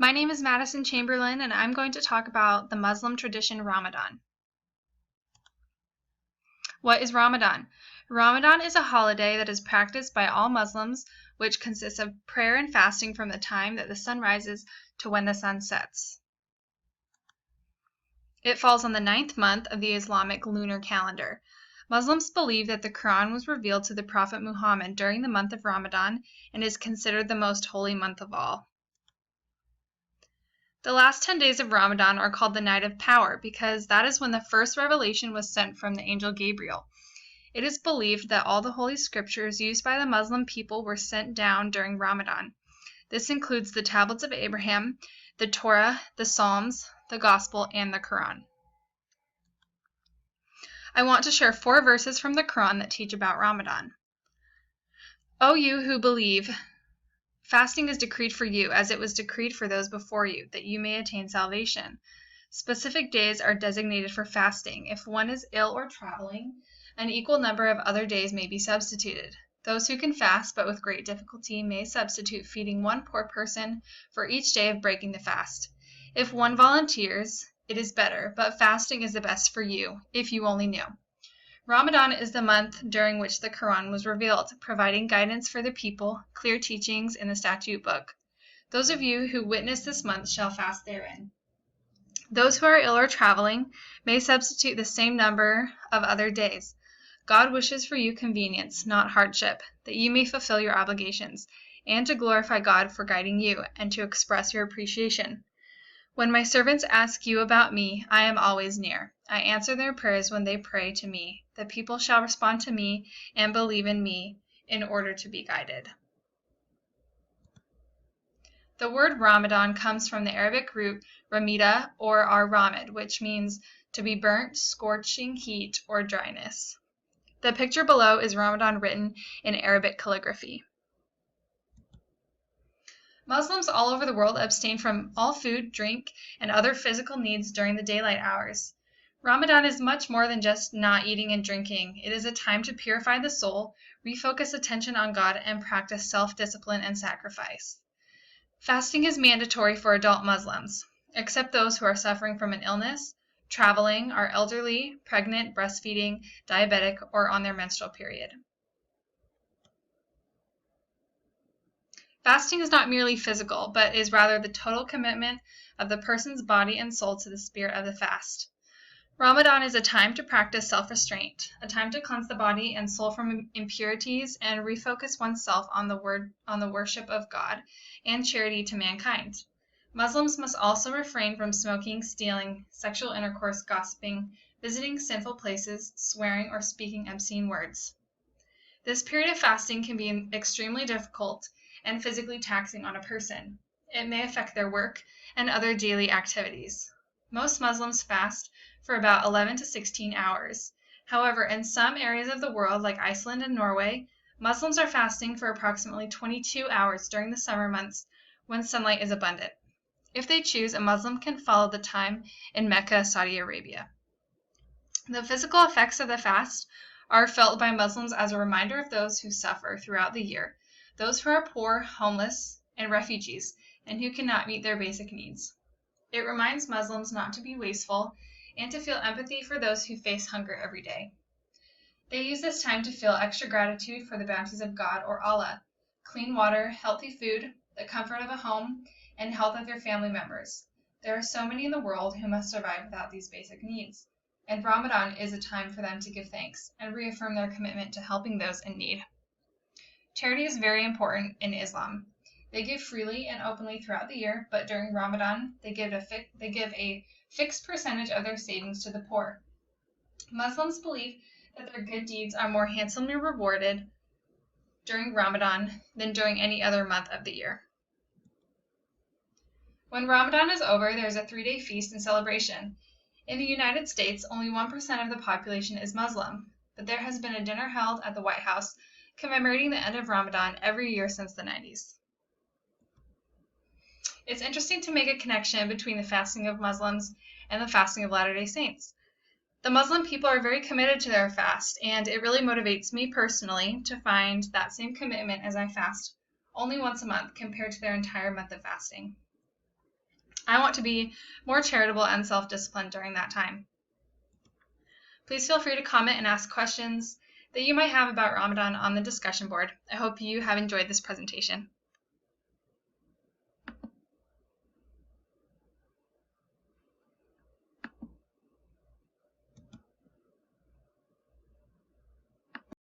My name is Madison Chamberlain, and I'm going to talk about the Muslim tradition Ramadan. What is Ramadan? Ramadan is a holiday that is practiced by all Muslims, which consists of prayer and fasting from the time that the sun rises to when the sun sets. It falls on the 9th month of the Islamic lunar calendar. Muslims believe that the Quran was revealed to the Prophet Muhammad during the month of Ramadan and is considered the most holy month of all. The last 10 days of Ramadan are called the Night of Power because that is when the first revelation was sent from the angel Gabriel. It is believed that all the holy scriptures used by the Muslim people were sent down during Ramadan. This includes the tablets of Abraham, the Torah, the Psalms, the Gospel, and the Quran. I want to share 4 verses from the Quran that teach about Ramadan. O you who believe, fasting is decreed for you, as it was decreed for those before you, that you may attain salvation. Specific days are designated for fasting. If one is ill or traveling, an equal number of other days may be substituted. Those who can fast, but with great difficulty, may substitute feeding one poor person for each day of breaking the fast. If one volunteers, it is better, but fasting is the best for you, if you only knew. Ramadan is the month during which the Quran was revealed, providing guidance for the people, clear teachings in the statute book. Those of you who witness this month shall fast therein. Those who are ill or traveling may substitute the same number of other days. God wishes for you convenience, not hardship, that you may fulfill your obligations, and to glorify God for guiding you, and to express your appreciation. When my servants ask you about me, I am always near. I answer their prayers when they pray to me. The people shall respond to me and believe in me in order to be guided. The word Ramadan comes from the Arabic root ramida or ar-ramid, which means to be burnt, scorching heat, or dryness. The picture below is Ramadan written in Arabic calligraphy. Muslims all over the world abstain from all food, drink, and other physical needs during the daylight hours. Ramadan is much more than just not eating and drinking. It is a time to purify the soul, refocus attention on God, and practice self-discipline and sacrifice. Fasting is mandatory for adult Muslims, except those who are suffering from an illness, traveling, are elderly, pregnant, breastfeeding, diabetic, or on their menstrual period. Fasting is not merely physical, but is rather the total commitment of the person's body and soul to the spirit of the fast. Ramadan is a time to practice self-restraint, a time to cleanse the body and soul from impurities and refocus oneself on the worship of God and charity to mankind. Muslims must also refrain from smoking, stealing, sexual intercourse, gossiping, visiting sinful places, swearing, or speaking obscene words. This period of fasting can be extremely difficult and physically taxing on a person. It may affect their work and other daily activities. Most Muslims fast for about 11 to 16 hours. However, in some areas of the world, like Iceland and Norway, Muslims are fasting for approximately 22 hours during the summer months when sunlight is abundant. If they choose, a Muslim can follow the time in Mecca, Saudi Arabia. The physical effects of the fast are felt by Muslims as a reminder of those who suffer throughout the year, those who are poor, homeless, and refugees, and who cannot meet their basic needs. It reminds Muslims not to be wasteful and to feel empathy for those who face hunger every day. They use this time to feel extra gratitude for the bounties of God or Allah, clean water, healthy food, the comfort of a home, and health of their family members. There are so many in the world who must survive without these basic needs, and Ramadan is a time for them to give thanks and reaffirm their commitment to helping those in need. Charity is very important in Islam. They give freely and openly throughout the year, but during Ramadan, they give a fixed percentage of their savings to the poor. Muslims believe that their good deeds are more handsomely rewarded during Ramadan than during any other month of the year. When Ramadan is over, there is a 3-day feast and celebration. In the United States, only 1% of the population is Muslim, but there has been a dinner held at the White House commemorating the end of Ramadan every year since the 90s. It's interesting to make a connection between the fasting of Muslims and the fasting of Latter-day Saints. The Muslim people are very committed to their fast, and it really motivates me personally to find that same commitment as I fast only once a month compared to their entire month of fasting. I want to be more charitable and self-disciplined during that time. Please feel free to comment and ask questions that you might have about Ramadan on the discussion board. I hope you have enjoyed this presentation.